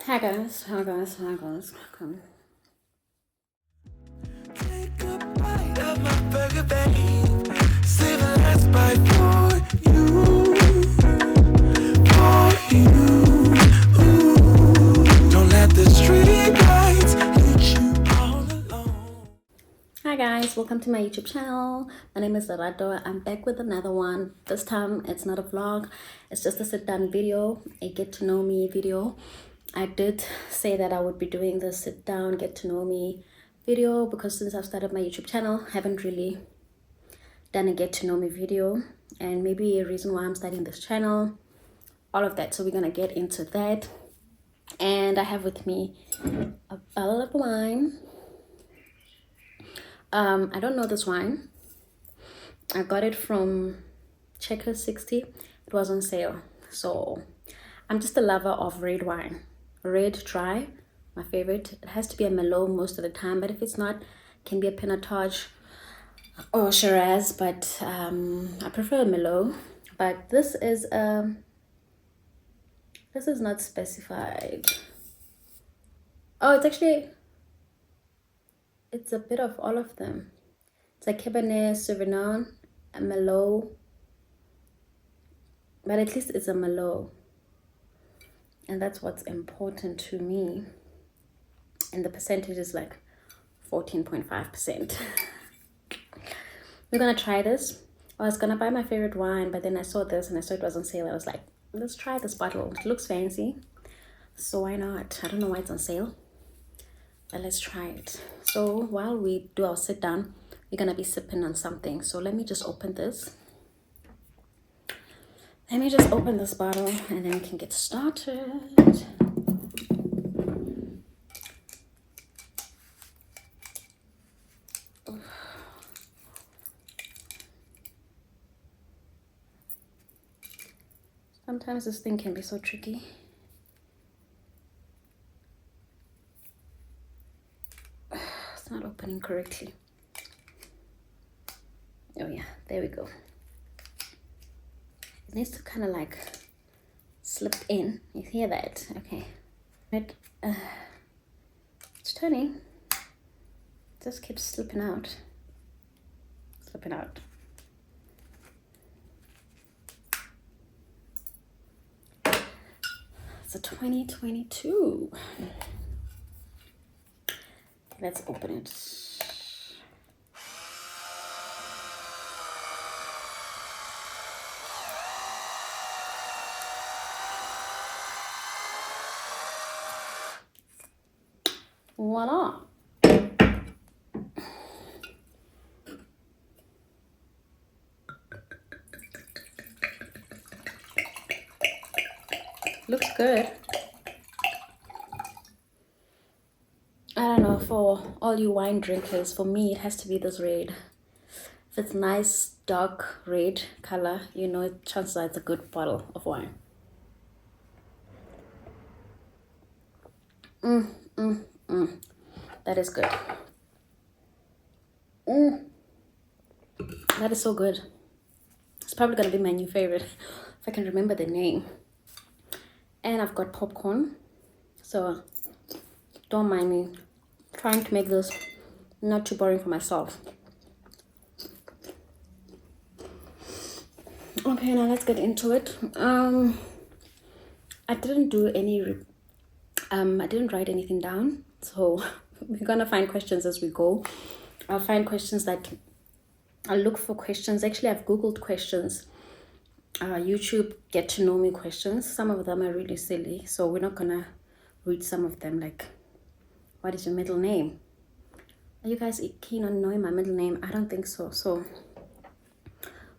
Hi guys, hi guys, hi guys. Come. Take a bite of my burger, babe. Save the last bite for you, for you. Ooh. Don't let the street lights hit you all alone. Hi guys, welcome to my YouTube channel. My name is Lee-rah. I'm back with another one. This time it's not a vlog, it's just a sit-down video, a get-to-know-me video. I did say that I would be doing the sit-down, get-to-know-me video because since I've started my YouTube channel, I haven't really done a get-to-know-me video, and maybe a reason why I'm starting this channel, all of that. So we're gonna get into that. And I have with me a bottle of wine. I don't know this wine. I got it from Checkers 60. It was on sale. So I'm just a lover of red wine. Red dry, my favorite. It has to be a Merlot most of the time, but if it's not, it can be a Pinotage or Shiraz, but I prefer a Merlot. But this is not specified. Oh, it's a bit of all of them. It's a Cabernet Sauvignon, a Merlot, but at least it's a Merlot. And that's what's important to me. And the percentage is like 14.5%. We're gonna try this. I was gonna buy my favorite wine, but then I saw this and I saw it was on sale. I was like, let's try this bottle. It looks fancy, so why not? I don't know why it's on sale, but let's try it. So while we do our sit down, we're gonna be sipping on something. So let me just open this. Let me just open this bottle and then we can get started. Sometimes this thing can be so tricky. It's not opening correctly. Oh yeah, there we go. It needs to kind of like slip in. You hear that? Okay. It's turning. It just keeps slipping out. Slipping out. It's a 2022. Let's open it. Voila. Looks good. I don't know, for all you wine drinkers, for me it has to be this red. If it's nice dark red color, you know, chances are it's a good bottle of wine. That is good. That is so good. It's probably gonna be my new favorite if I can remember the name. And I've got popcorn, so don't mind me trying to make this not too boring for myself. Okay, now let's get into it. I didn't do any I didn't write anything down, so we're gonna find questions as we go. I'll find questions that I'll look for questions. Actually, I've googled questions, YouTube get to know me questions. Some of them are really silly, so we're not gonna read some of them, like what is your middle name? Are you guys keen on knowing my middle name? I don't think so. So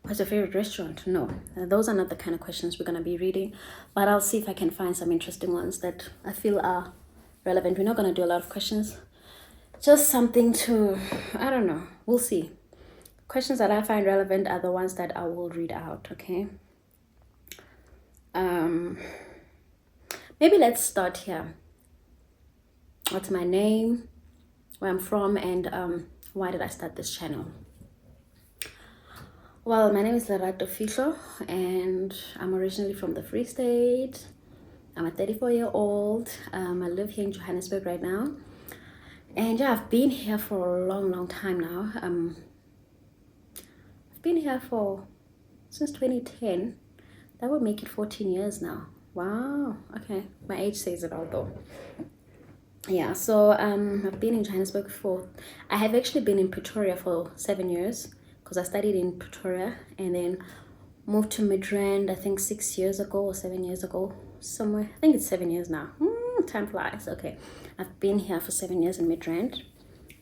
what's your favorite restaurant? No, those are not the kind of questions we're gonna be reading, but I'll see if I can find some interesting ones that I feel are relevant. We're not gonna do a lot of questions, just something to, I don't know, we'll see. Questions that I find relevant are the ones that I will read out, okay? Maybe let's start here. What's my name, where I'm from, and why did I start this channel? Well, my name is Lee-rah, and I'm originally from the Free State. I'm a 34-year-old. I live here in Johannesburg right now. And yeah, I've been here for a long, long time now. I've been here since 2010. That would make it 14 years now. Wow. Okay. My age says it all though. Yeah, so I've been in Johannesburg I have actually been in Pretoria for 7 years because I studied in Pretoria and then moved to Midrand, I think 6 years ago or 7 years ago, somewhere. I think it's 7 years now. Time flies. Okay, I've been here for 7 years in Midrand,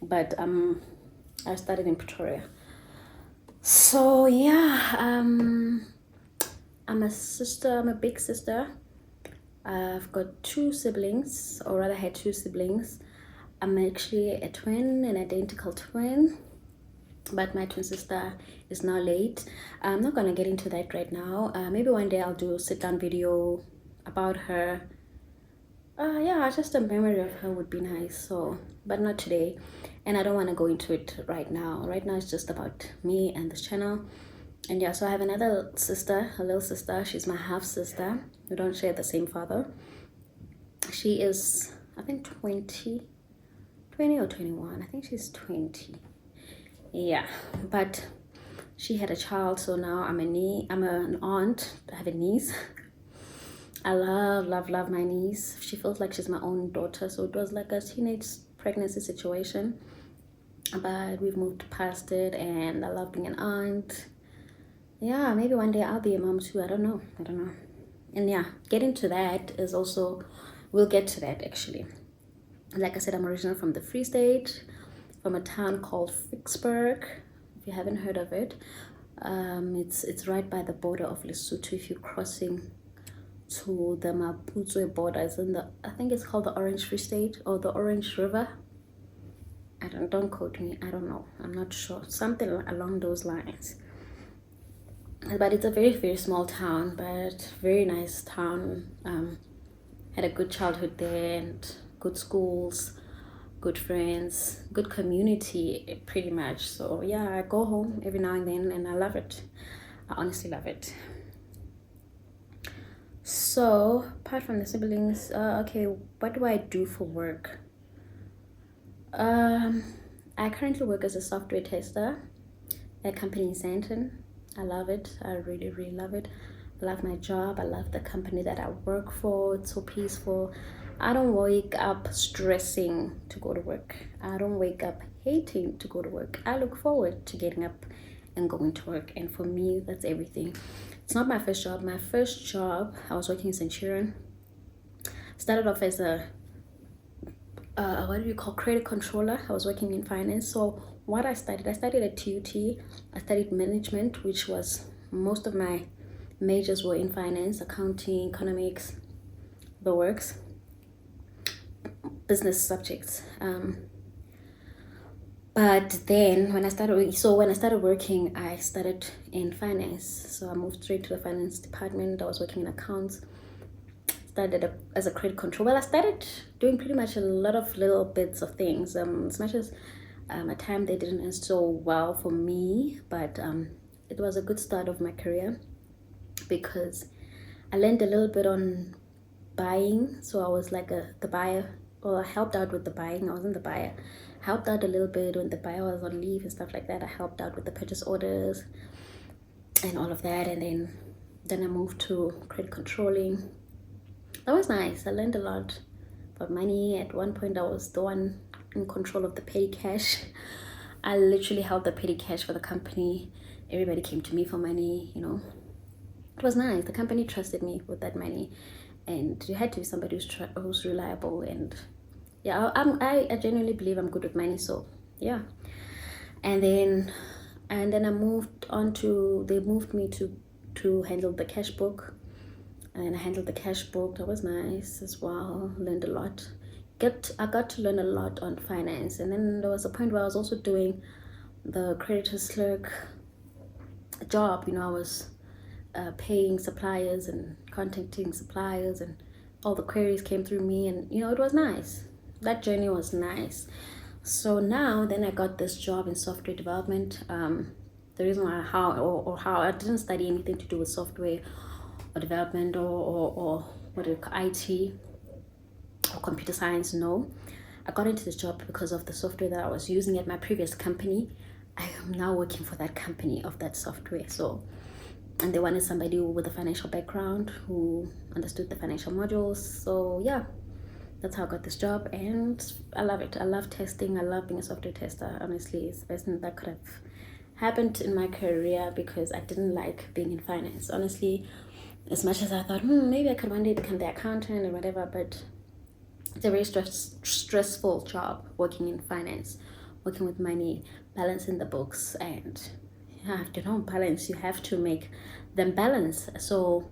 but I studied in Pretoria. So yeah, I'm a sister. I'm a big sister. I've got two siblings, or rather, had two siblings. I'm actually a twin, an identical twin, but my twin sister is now late. I'm not gonna get into that right now. Maybe one day I'll do a sit-down video about her. Yeah, just a memory of her would be nice. So, but not today, and I don't want to go into it right now. Right now, it's just about me and this channel. And yeah, so I have another sister, a little sister. She's my half sister. We don't share the same father. She is, I think, 20 or 21. I think she's 20. Yeah, but she had a child, so now I'm an aunt. I have a niece. I love my niece. She feels like she's my own daughter. So it was like a teenage pregnancy situation, but we've moved past it, and I love being an aunt. Yeah, maybe one day I'll be a mom too. I don't know. And yeah, getting to that is also, we'll get to that actually. Like I said, I'm originally from the Free State, from a town called Vicksburg. If you haven't heard of it, it's right by the border of Lesotho. If you're crossing to the Maputo border, I think it's called the Orange Free State or the Orange River. Don't quote me. I don't know. I'm not sure. Something along those lines. But it's a very, very small town, but very nice town. Had a good childhood there and good schools, good friends, good community, pretty much. So yeah, I go home every now and then and I love it. I honestly love it. So apart from the siblings, okay, what do I do for work? I currently work as a software tester at a company in Sandton. I love it. I really, really love it. I love my job. I love the company that I work for. It's so peaceful. I don't wake up stressing to go to work. I don't wake up hating to go to work. I look forward to getting up and going to work. And for me, that's everything. It's not my first job. My first job, I was working in Centurion. Started off as a what do you call, credit controller. I was working in finance. So what I studied at TUT. I studied management, which was, most of my majors were in finance, accounting, economics, the works, business subjects. But then when I started working, I started in finance. So I moved straight to the finance department. I was working in accounts. Started as a credit controller. Well, I started doing pretty much a lot of little bits of things. As much as at time they didn't end so well for me, but it was a good start of my career because I learned a little bit on buying. So I was like the buyer. Well, I helped out with the buying. I wasn't the buyer. Helped out a little bit when the buyer was on leave and stuff like that. I helped out with the purchase orders and all of that, and then I moved to credit controlling. That was nice. I learned a lot about money. At one point, I was the one in control of the petty cash. I literally held the petty cash for the company. Everybody came to me for money, you know. It was nice. The company trusted me with that money, and you had to be somebody who's reliable. And yeah, I genuinely believe I'm good with money. So yeah, and then I moved on to, they moved me to handle the cash book. And I handled the cash book. That was nice as well. Learned a lot. I got to learn a lot on finance. And then there was a point where I was also doing the creditors clerk job. You know, I was paying suppliers and contacting suppliers, and all the queries came through me. And you know, it was nice. That journey was nice. So now, then I got this job in software development. The reason why how I didn't study anything to do with software or development or what do you call IT or computer science. No, I got into this job because of the software that I was using at my previous company. I am now working for that company of that software. So, and they wanted somebody with a financial background who understood the financial modules. So yeah, that's how I got this job, and I love it. I love testing. I love being a software tester. Honestly, it's the best thing that could have happened in my career, because I didn't like being in finance. Honestly, as much as I thought, maybe I could one day become the accountant or whatever, but it's a very stressful job working in finance, working with money, balancing the books, and you have to know balance. You have to make them balance. So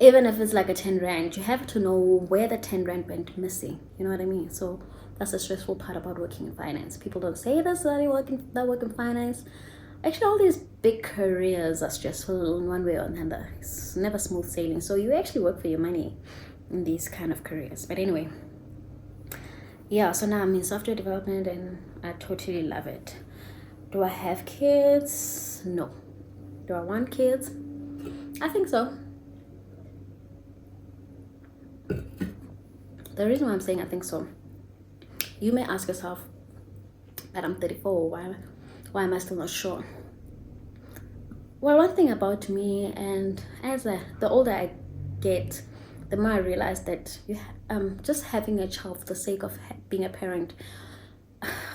even if it's like a 10 rand, you have to know where the 10 rand went missing. You know what I mean? So that's the stressful part about working in finance. People don't say this, that work in finance. Actually, all these big careers are stressful in one way or another. It's never smooth sailing. So you actually work for your money in these kind of careers. But anyway, yeah, so now I'm in software development and I totally love it. Do I have kids? No. Do I want kids? I think so. The reason why I'm saying I think so, you may ask yourself, but I'm 34, why am I still not sure? Well, one thing about me, and the older I get, the more I realize that just having a child for the sake of being a parent,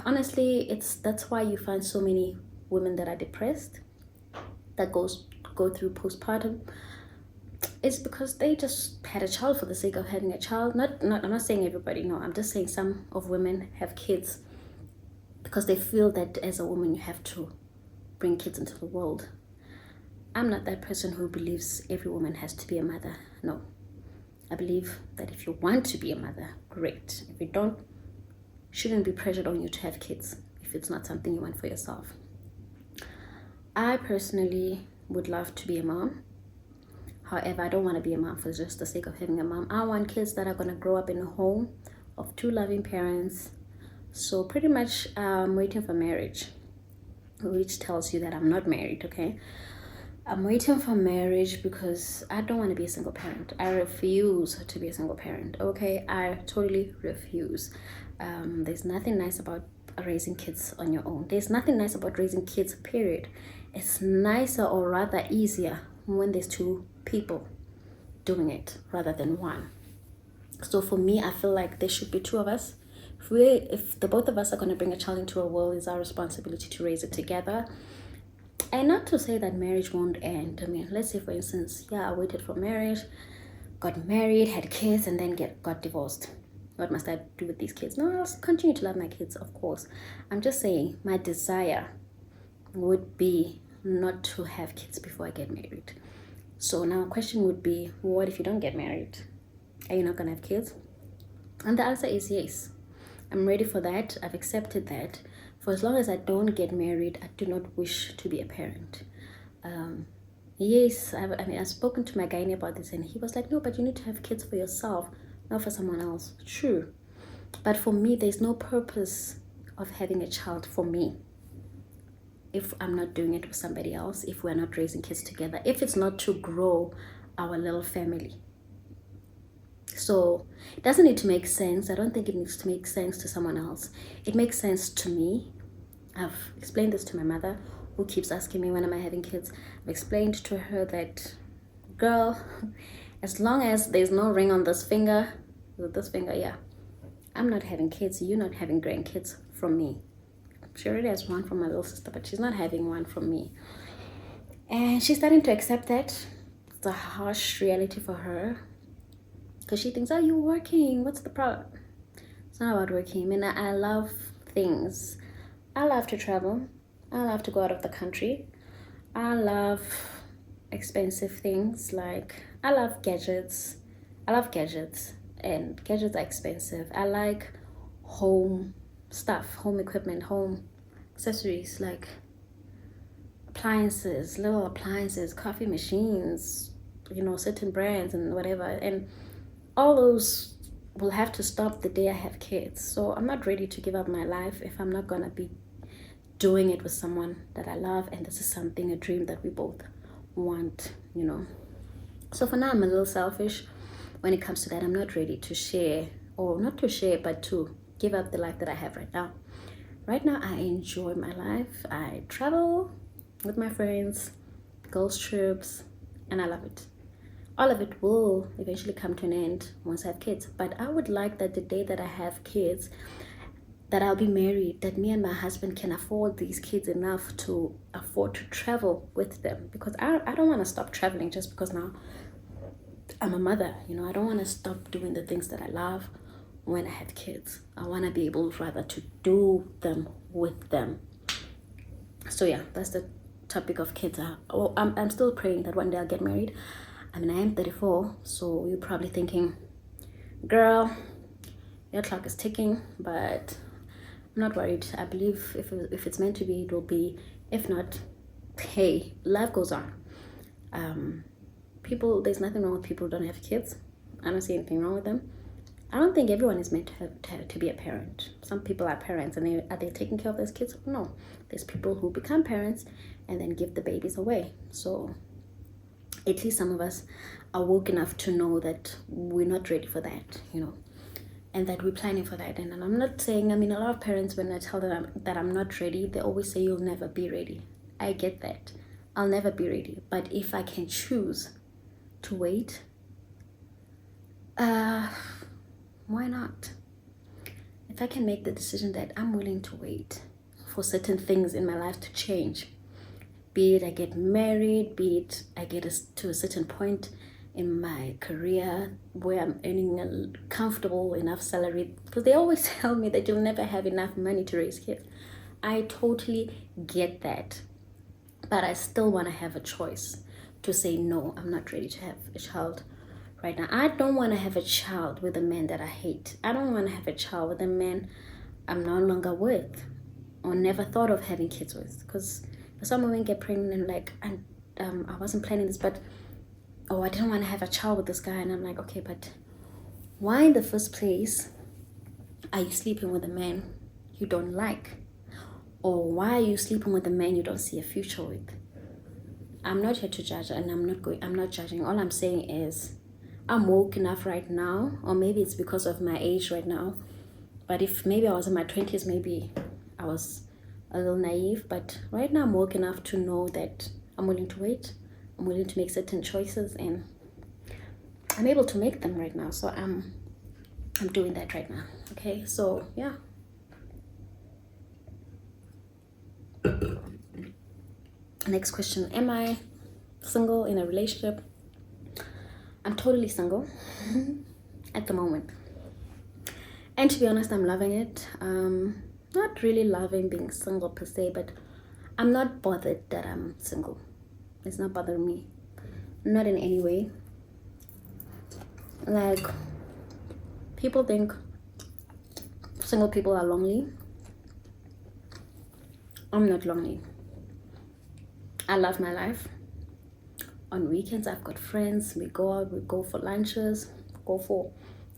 honestly, that's why you find so many women that are depressed, that go through postpartum. It's because they just had a child for the sake of having a child. I'm not saying everybody, no, I'm just saying some of women have kids because they feel that as a woman you have to bring kids into the world. I'm not that person who believes every woman has to be a mother. No. I believe that if you want to be a mother, great. If you don't, shouldn't be pressured on you to have kids if it's not something you want for yourself. I personally would love to be a mom. However, I don't want to be a mom for just the sake of having a mom. I want kids that are going to grow up in a home of two loving parents. So pretty much I'm waiting for marriage, which tells you that I'm not married, okay? I'm waiting for marriage because I don't want to be a single parent. I refuse to be a single parent, okay? I totally refuse. There's nothing nice about raising kids on your own. There's nothing nice about raising kids, period. It's nicer, or rather easier, when there's two people doing it rather than one. So for me, I feel like there should be two of us. If the both of us are going to bring a child into a world, it's our responsibility to raise it together. And not to say that marriage won't end. I mean, let's say for instance, I waited for marriage, got married, had kids, and then got divorced. What must I do with these kids? No, I'll continue to love my kids, of course. I'm just saying my desire would be not to have kids before I get married. So now a question would be, what if you don't get married? Are you not going to have kids? And the answer is yes. I'm ready for that. I've accepted that. For as long as I don't get married, I do not wish to be a parent. Yes, I've spoken to my gynae about this, and he was like, no, but you need to have kids for yourself, not for someone else. True. But for me, there's no purpose of having a child for me if I'm not doing it with somebody else, if we're not raising kids together, if it's not to grow our little family. So it doesn't need to make sense. I don't think it needs to make sense to someone else. It makes sense to me. I've explained this to my mother, who keeps asking me, when am I having kids? I've explained to her that, girl, as long as there's no ring on this finger, I'm not having kids. You're not having grandkids from me. She already has one from my little sister, but she's not having one from me. And she's starting to accept that. It's a harsh reality for her, because she thinks, you're working, what's the problem? It's not about working. I mean, I love things. I love to travel. I love to go out of the country. I love expensive things. Like, I love gadgets. And gadgets are expensive. I like home stuff, home equipment, home accessories, like little appliances, coffee machines, certain brands and whatever. And all those will have to stop the day I have kids. So I'm not ready to give up my life if I'm not going to be doing it with someone that I love. And this is a dream that we both want, So for now, I'm a little selfish when it comes to that. I'm not ready to share, or not to share, but to give up the life that I have right now. Right now, I enjoy my life. I travel with my friends, girls trips, and I love it. All of it will eventually come to an end once I have kids. But I would like that the day that I have kids, that I'll be married, that me and my husband can afford these kids enough to afford to travel with them. Because I don't want to stop traveling just because now I'm a mother. I don't want to stop doing the things that I love when I have kids. I want to be able rather to do them with them. So yeah, that's the topic of kids. I'm still praying that one day I'll get married. I am 34, so you're probably thinking, girl, your clock is ticking, but I'm not worried. I believe if it's meant to be, it will be. If not, hey, life goes on. There's nothing wrong with people who don't have kids. I don't see anything wrong with them. I don't think everyone is meant to be a parent. Some people are parents, and are they taking care of those kids? No. There's people who become parents and then give the babies away. So at least some of us are woke enough to know that we're not ready for that, and that we're planning for that. And I'm not saying, a lot of parents, when I tell them that I'm not ready, they always say, you'll never be ready. I get that. I'll never be ready. But if I can choose to wait, why not? If I can make the decision that I'm willing to wait for certain things in my life to change, be it I get married, be it I get to a certain point in my career where I'm earning a comfortable enough salary, because they always tell me that you'll never have enough money to raise kids. I totally get that, but I still want to have a choice to say, no, I'm not ready to have a child right now. I don't want to have a child with a man that I hate. I don't want to have a child with a man I'm no longer with or never thought of having kids with. Because some women get pregnant and I wasn't planning this, but I didn't want to have a child with this guy. And I'm like, okay, but why in the first place are you sleeping with a man you don't like? Or why are you sleeping with a man you don't see a future with? I'm not here to judge, and I'm not judging. All I'm saying is I'm woke enough right now, or maybe it's because of my age right now. But if maybe I was in my 20s, maybe I was a little naive. But right now I'm woke enough to know that I'm willing to wait. I'm willing to make certain choices, and I'm able to make them right now. So I'm doing that right now. Okay, so yeah. Next question. Am I single in a relationship? I'm totally single at the moment. And to be honest, I'm loving it. Not really loving being single per se, but I'm not bothered that I'm single. It's not bothering me. Not in any way. Like, people think single people are lonely. I'm not lonely. I love my life. On weekends, I've got friends. We go out, we go for lunches,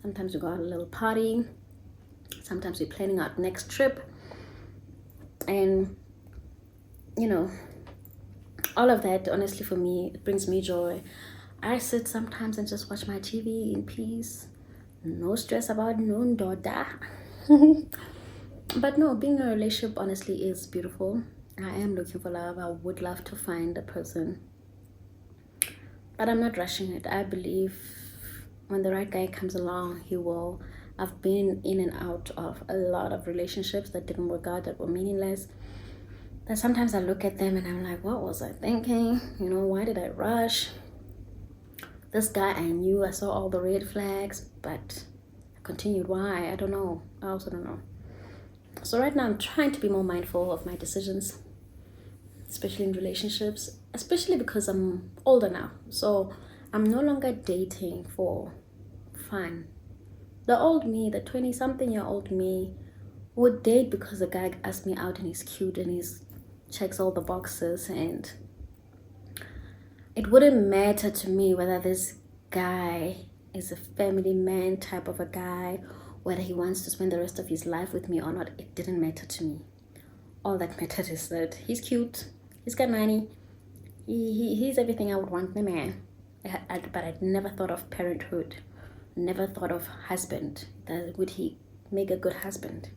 sometimes we go out a little party. Sometimes we're planning our next trip. And, all of that, honestly, for me, it brings me joy. I sit sometimes and just watch my TV in peace. No stress about no daughter. But no, being in a relationship, honestly, is beautiful. I am looking for love. I would love to find a person. But I'm not rushing it. I believe when the right guy comes along, he will. I've been in and out of a lot of relationships that didn't work out, that were meaningless. That sometimes I look at them and I'm like, what was I thinking? Why did I rush? This guy, I knew, I saw all the red flags, but I continued. Why? I don't know. I also don't know. So right now I'm trying to be more mindful of my decisions, especially in relationships, especially because I'm older now. So I'm no longer dating for fun. The old me, the 20-something-year-old me, would date because the guy asked me out and he's cute and he checks all the boxes, and it wouldn't matter to me whether this guy is a family man type of a guy, whether he wants to spend the rest of his life with me or not. It didn't matter to me. All that mattered is that he's cute, he's got money, he's everything I would want in a man. but I'd never thought of parenthood, never thought of husband. That would he make a good husband?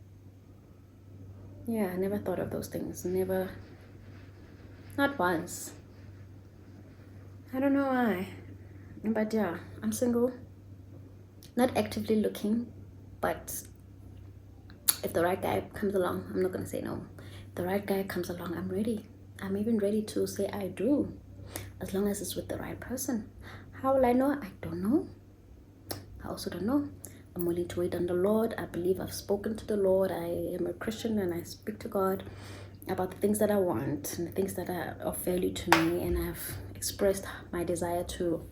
Yeah, I never thought of those things. Never, not once. I don't know why. But yeah, I'm single. Not actively looking, but if the right guy comes along, I'm not gonna say no. If the right guy comes along, I'm ready. I'm even ready to say I do, as long as it's with the right person. How will I know? I don't know. I also don't know. I'm willing to wait on the Lord. I believe I've spoken to the Lord. I am a Christian and I speak to God about the things that I want and the things that are of value to me, and I've expressed my desire to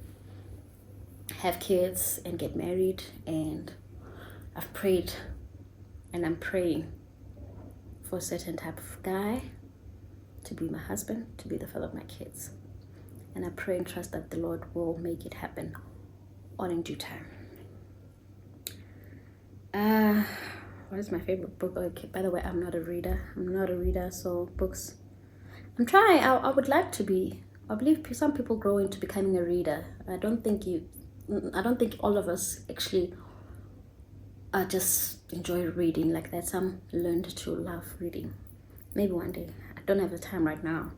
have kids and get married, and I've prayed and I'm praying for a certain type of guy to be my husband, to be the father of my kids. And I pray and trust that the Lord will make it happen all in due time. What is my favorite book? Okay, by the way, I'm not a reader, so books. I'm trying. I would like to be. I believe some people grow into becoming a reader. I don't think all of us actually just enjoy reading like that. Some learned to love reading. Maybe one day. I don't have the time right now.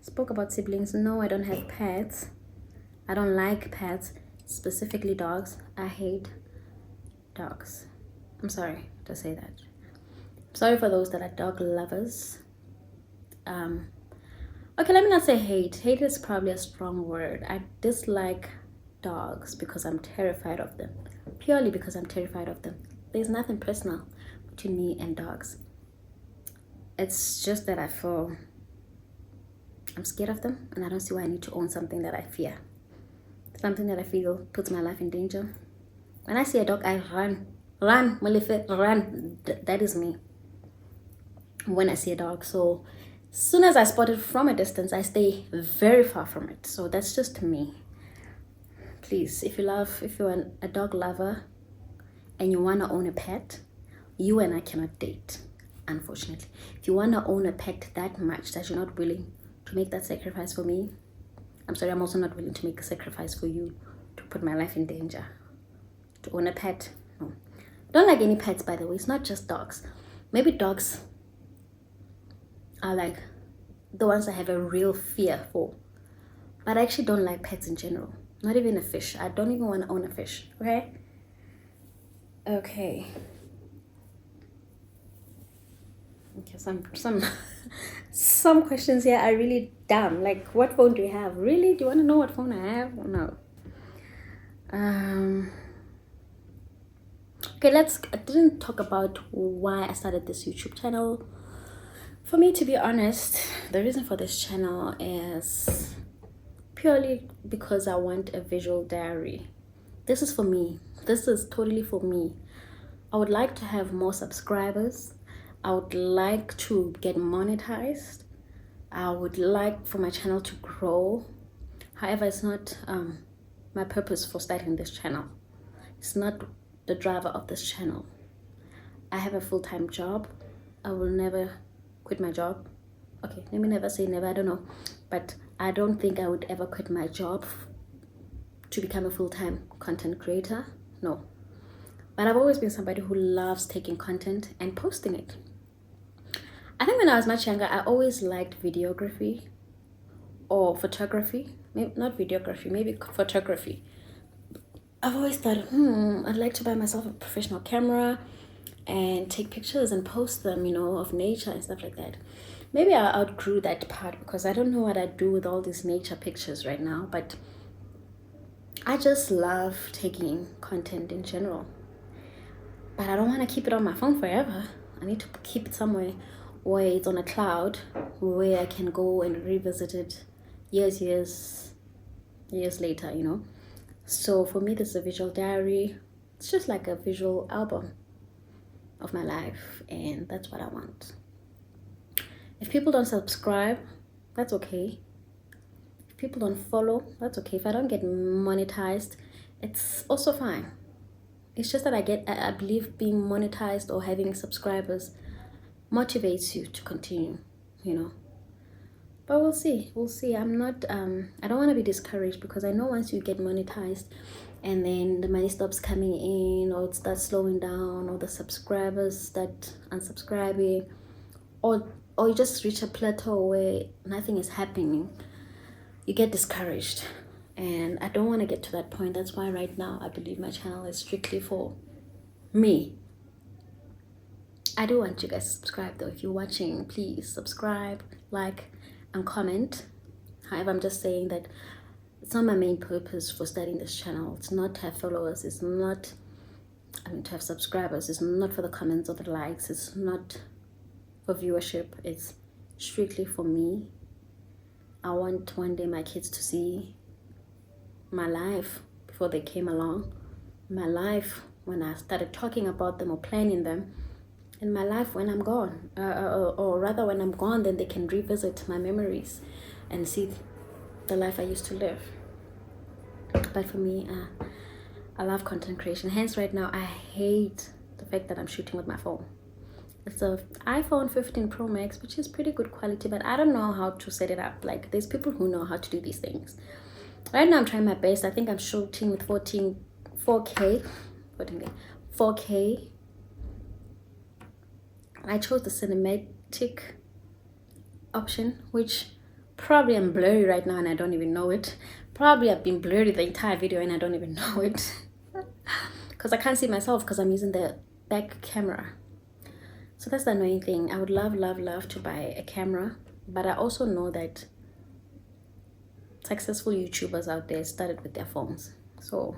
Spoke about siblings. No, I don't have pets. I don't like pets, specifically dogs. I hate dogs. I'm sorry to say that. Sorry for those that are dog lovers. Okay, let me not say hate. Hate is probably a strong word. I dislike dogs because I'm terrified of them. Purely because I'm terrified of them. There's nothing personal between me and dogs. It's just that I feel I'm scared of them, and I don't see why I need to own something that I fear. Something that I feel puts my life in danger. When I see a dog, I run. Run, Malife, run. That is me when I see a dog. So as soon as I spot it from a distance, I stay very far from it. So that's just me. Please, if you're a dog lover and you want to own a pet, you and I cannot date, unfortunately. If you want to own a pet that much that you're not willing to make that sacrifice for me, I'm sorry, I'm also not willing to make a sacrifice for you to put my life in danger. To own a pet, no. I don't like any pets, by the way. It's not just dogs. Maybe dogs are like the ones I have a real fear for. But I actually don't like pets in general. Not even a fish. I don't even want to own a fish, okay? Okay, some questions here are really dumb. Like, what phone do you have? Really? Do you want to know what phone I have? No. Okay, I didn't talk about why I started this YouTube channel. For me, to be honest, the reason for this channel is purely because I want a visual diary. This is for me. This is totally for me. I would like to have more subscribers. I would like to get monetized. I would like for my channel to grow. However, it's not my purpose for starting this channel. It's not the driver of this channel. I have a full-time job. I will never quit my job. Okay, let me never say never, I don't know. But I don't think I would ever quit my job to become a full-time content creator. No. But I've always been somebody who loves taking content and posting it. I think when I was much younger, I always liked videography or photography. Maybe not videography, maybe photography. I've always thought, I'd like to buy myself a professional camera and take pictures and post them, of nature and stuff like that. Maybe I outgrew that part because I don't know what I'd do with all these nature pictures right now, but I just love taking content in general. But I don't want to keep it on my phone forever. I need to keep it somewhere where it's on a cloud, where I can go and revisit it years later, So for me, this is a visual diary. It's just like a visual album of my life, and that's what I want. If people don't subscribe, that's okay. If people don't follow, that's okay. If I don't get monetized, it's also fine. It's just that I believe being monetized or having subscribers motivates you to continue, But we'll see. We'll see. I'm not I don't want to be discouraged, because I know once you get monetized and then the money stops coming in, or it starts slowing down, or the subscribers start unsubscribing, or you just reach a plateau where nothing is happening, you get discouraged. And I don't want to get to that point. That's why right now I believe my channel is strictly for me. I do want you guys to subscribe though. If you're watching, please subscribe, like, and comment. However, I'm just saying that it's not my main purpose for starting this channel. It's not to have followers. It's not, to have subscribers. It's not for the comments or the likes. It's not for viewership. It's strictly for me. I want one day my kids to see my life before they came along, my life when I started talking about them or planning them, and my life when I'm gone, or rather when I'm gone, then they can revisit my memories and see the life I used to live. But for me, I love content creation. Hence right now I hate the fact that I'm shooting with my phone. It's a iPhone 15 Pro Max, which is pretty good quality, but I don't know how to set it up. Like, there's people who know how to do these things. Right now I'm trying my best. I think I'm shooting with 4K. I chose the cinematic option, which probably I'm blurry right now and I don't even know it. Probably I've been blurry the entire video and I don't even know it. Because I can't see myself because I'm using the back camera. So that's the annoying thing. I would love to buy a camera, but I also know that successful YouTubers out there started with their phones. So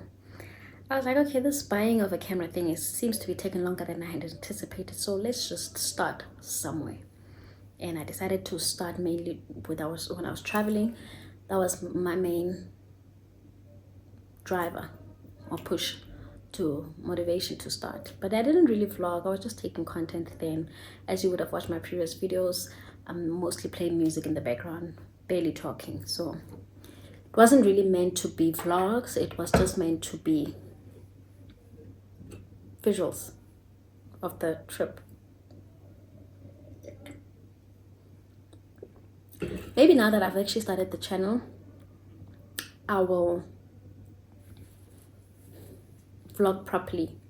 I was like, okay, this buying of a camera thing seems to be taking longer than I had anticipated. So let's just start somewhere. And I decided to start mainly when I was traveling. That was my main driver or push to motivation to start. But I didn't really vlog. I was just taking content then. As you would have watched my previous videos, I'm mostly playing music in the background, barely talking. So it wasn't really meant to be vlogs. It was just meant to be visuals of the trip. Maybe now that I've actually started the channel, I will vlog properly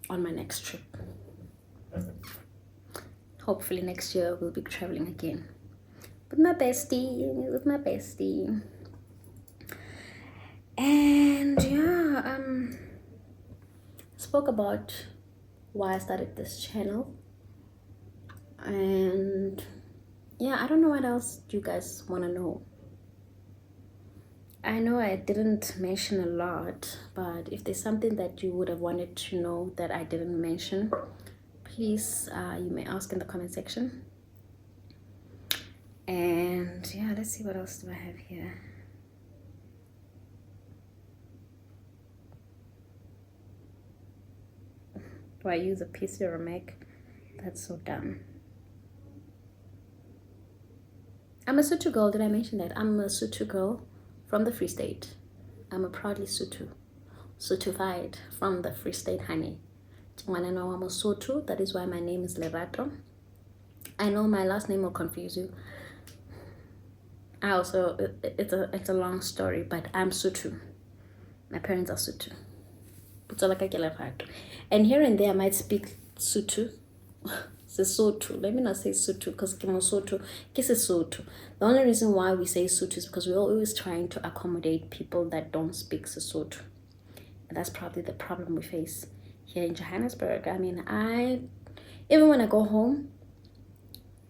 on my next trip. Hopefully next year we'll be traveling again with my bestie. And yeah, spoke about why I started this channel, and yeah, I don't know what else you guys want to know. I know I didn't mention a lot, but if there's something that you would have wanted to know that I didn't mention, please, you may ask in the comment section. And yeah, let's see what else do I have here. Do I use a PC or a Mac? That's so dumb. I'm a Sotho girl. Did I mention that? I'm a Sotho girl from the Free State. I'm a proudly Sothofied from the Free State, honey. When I know I'm a Sotho, that is why my name is Lee-rah. I know my last name will confuse you. I also, it's a long story, but I'm Sotho. My parents are Sotho. And here and there I might speak Sotho. Sesotho. Let me not say Sotho because Sotho. The only reason why we say Sotho is because we're always trying to accommodate people that don't speak Sesotho. And that's probably the problem we face here in Johannesburg. I mean, even when I go home,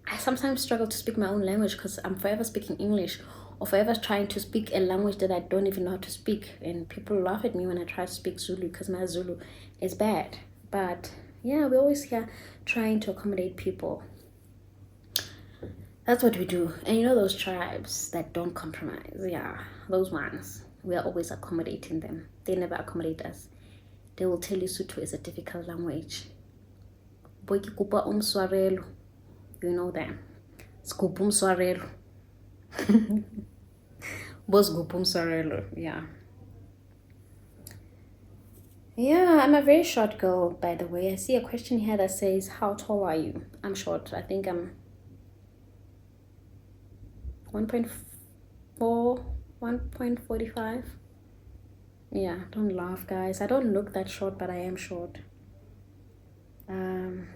I sometimes struggle to speak my own language because I'm forever speaking English or forever trying to speak a language that I don't even know how to speak. And people laugh at me when I try to speak Zulu because my Zulu is bad. But yeah, we're always here trying to accommodate people. That's what we do. And you know those tribes that don't compromise? Yeah, those ones. We are always accommodating them. They never accommodate us. They will tell you Sotho is a difficult language. You know them. Skupum Swarelo. Bos Gupum Swarelo. Yeah. Yeah, I'm a very short girl, by the way. I see a question here that says, how tall are you? I'm short. I think I'm 1.4, 1.45. Yeah, don't laugh, guys. I don't look that short, but I am short. I'm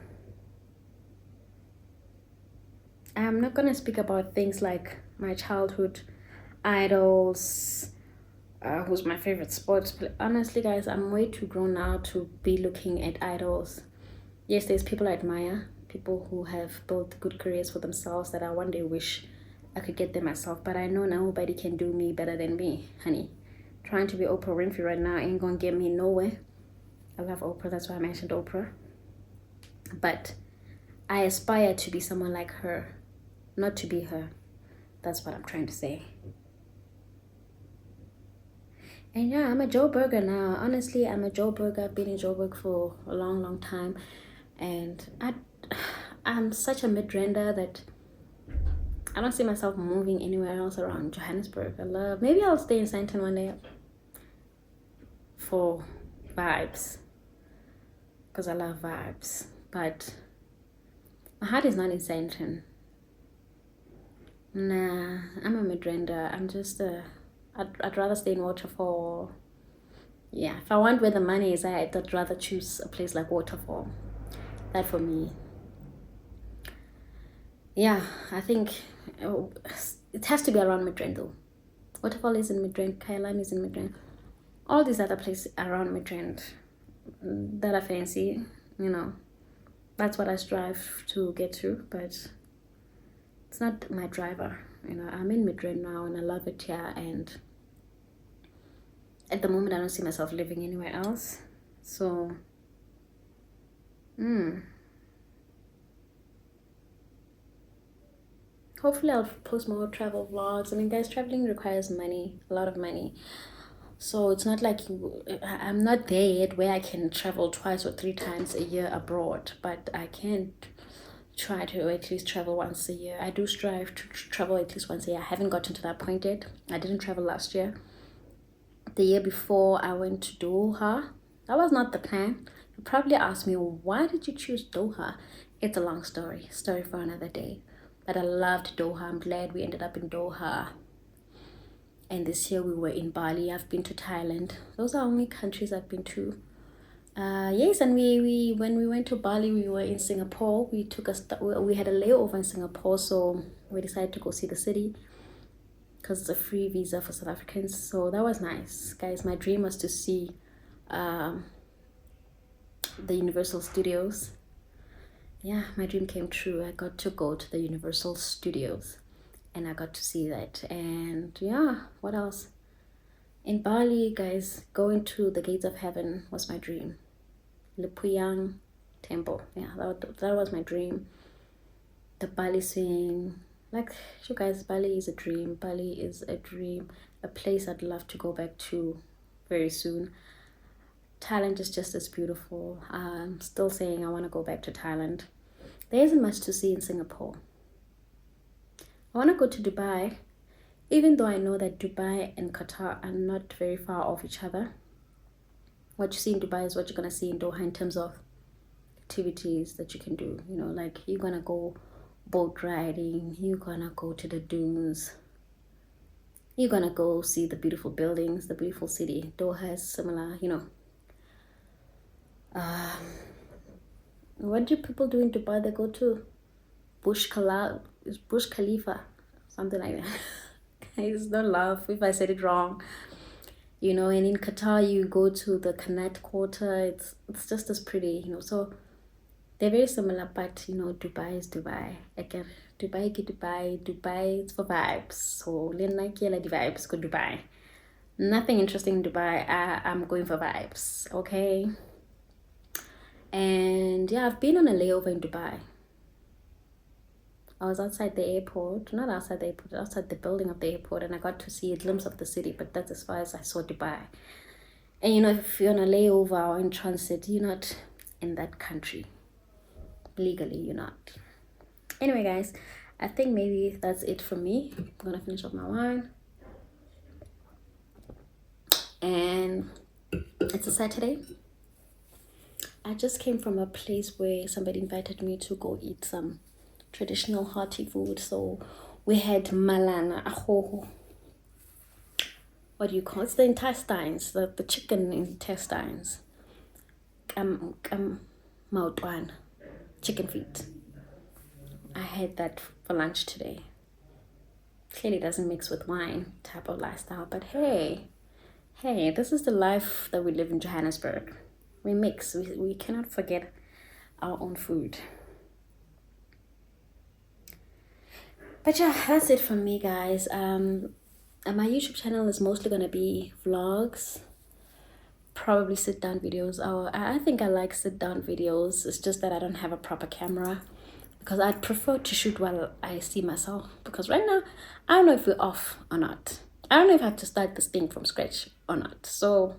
not gonna speak about things like my childhood idols, who's my favorite sports player. Honestly, guys, I'm way too grown now to be looking at idols. Yes, there's people I admire, people who have built good careers for themselves that I one day wish I could get them myself, but I know nobody can do me better than me, honey. Trying to be Oprah Winfrey right now ain't gonna get me nowhere. I love Oprah, that's why I mentioned Oprah. But I aspire to be someone like her, not to be her. That's what I'm trying to say. And yeah, I'm a Joe Burger now. Honestly, I'm a Joe Burger. I've been in Joburg for a long, long time. And I'm such a mid-render that I don't see myself moving anywhere else around Johannesburg. Maybe I'll stay in Sandton one day for vibes, because I love vibes. But my heart is not in Sandton. Nah, I'm a mid-render. I'm just I'd rather stay in Waterfall. Yeah, if I want where the money is at, I'd rather choose a place like Waterfall. That for me. Yeah, I think it has to be around Midrand though. Waterfall is in Midrand, Kailan is in Midrand. All these other places around Midrand that I fancy, that's what I strive to get to, but it's not my driver. I'm in Midrand now and I love it here, and at the moment I don't see myself living anywhere else. So hopefully I'll post more travel vlogs. I mean, guys, traveling requires money, a lot of money. So it's not like I'm not there yet where I can travel 2 or 3 times a year abroad, but I can try to at least travel once a year. I do strive to travel at least once a year. I haven't gotten to that point yet. I didn't travel last year. The year before, I went to Doha. That was not the plan. You probably asked me, why did you choose Doha? It's a long story for another day. But I loved Doha. I'm glad we ended up in Doha. And this year we were in Bali. I've been to Thailand. Those are only countries I've been to. Yes, and we when we went to Bali, we were in Singapore. We had a layover in Singapore, so we decided to go see the city because it's a free visa for South Africans. So that was nice, guys. My dream was to see the Universal Studios. Yeah, my dream came true. I got to go to the Universal Studios and I got to see that. And yeah, what else? In Bali, guys, going to the gates of heaven was my dream. Lipuyang temple. Yeah, that was my dream. The Bali swing. Like, you guys, Bali is a dream. Bali is a dream. A place I'd love to go back to very soon. Thailand is just as beautiful. I'm still saying I want to go back to Thailand. There isn't much to see in Singapore. I want to go to Dubai, even though I know that Dubai and Qatar are not very far off each other. What you see in Dubai is what you're going to see in Doha in terms of activities that you can do. Like you're going to go boat riding, you're going to go to the dunes, you're going to go see the beautiful buildings, the beautiful city. Doha is similar, what do people do in Dubai? They go to Burj Khalifa, something like that. Guys, don't laugh if I said it wrong. And in Qatar you go to the Qanat Quarter. It's just as pretty, so they're very similar, but Dubai is Dubai. Again, Dubai it's for vibes. So the vibes go Dubai. Nothing interesting in Dubai. I'm going for vibes, okay? And yeah, I've been on a layover in Dubai. I was outside the airport, not outside the airport, outside the building of the airport, and I got to see a glimpse of the city, but that's as far as I saw Dubai. And if you're on a layover or in transit, you're not in that country. Legally, you're not. Anyway, guys, I think maybe that's it for me. I'm gonna finish off my wine. And it's a Saturday. I just came from a place where somebody invited me to go eat some traditional hearty food. So We had malana, ahoho. What do you call it? It's the intestines, the chicken intestines. Mautwan, chicken feet. I had that for lunch today. Clearly doesn't mix with wine type of lifestyle, but hey, this is the life that we live in Johannesburg. We mix. We cannot forget our own food. But yeah, that's it from me, guys. And my YouTube channel is mostly gonna be vlogs, probably sit down videos. I think I like sit down videos. It's just that I don't have a proper camera, because I'd prefer to shoot while I see myself, because right now I don't know if we're off or not. I don't know if I have to start this thing from scratch or not, so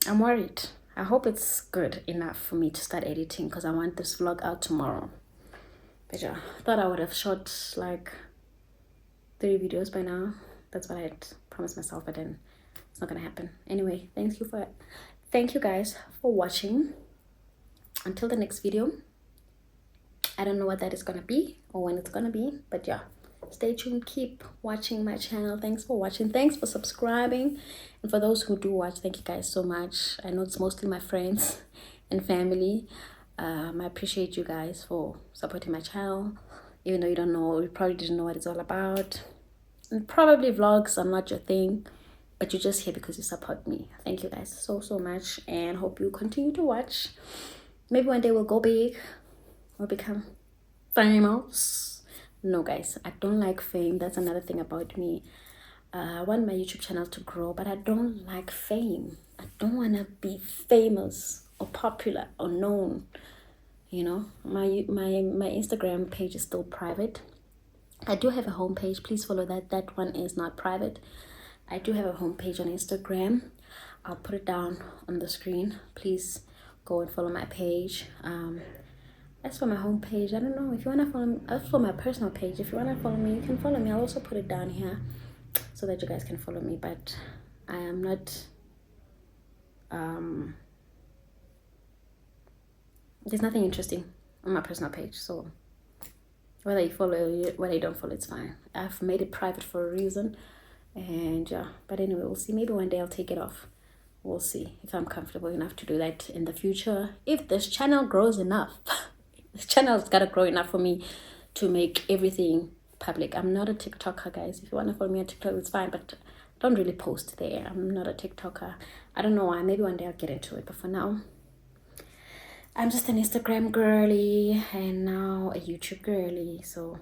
I'm worried. I hope it's good enough for me to start editing, because I want this vlog out tomorrow. But yeah, I thought I would have shot like 3 videos by now. That's what I had promised myself, but then it's not gonna happen. Anyway, thank you guys for watching. Until the next video, I don't know what that is gonna be or when it's gonna be, but yeah, stay tuned, keep watching my channel. Thanks for watching, thanks for subscribing, and for those who do watch, thank you guys so much. I know it's mostly my friends and family. I appreciate you guys for supporting my channel, even though you probably didn't know what it's all about, and probably vlogs are not your thing, but you're just here because you support me. Thank you guys so much, and hope you continue to watch. Maybe one day we'll go big, we'll become famous. No guys, I don't like fame. That's another thing about me. I want my YouTube channel to grow, but I don't like fame. I don't want to be famous or popular or known. You know, my Instagram page is still private. I do have a homepage. Please follow that. That one is not private. I do have a homepage on Instagram. I'll put it down on the screen. Please go and follow my page. As for my homepage, I don't know if you want to follow me. As for my personal page, if you want to follow me, you can follow me. I'll also put it down here so that you guys can follow me. But I am not there's nothing interesting on my personal page, so whether you follow, whether you don't follow, it's fine. I've made it private for a reason, and yeah. But anyway, we'll see. Maybe one day I'll take it off. We'll see if I'm comfortable enough to do that in the future, if this channel grows enough. This channel's gotta grow enough for me to make everything public. I'm not a TikToker, guys. If you want to follow me on TikTok, it's fine, but I don't really post there. I'm not a TikToker. I don't know why. Maybe one day I'll get into it, but for now, I'm just an Instagram girly and now a YouTube girly. So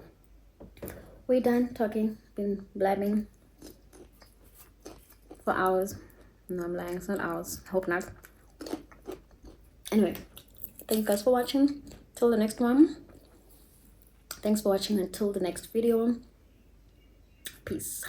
we're done talking. Been blabbing for hours. No, I'm lying. It's not hours. Hope not. Anyway, thank you guys for watching. Till the next one. Thanks for watching until the next video. Peace.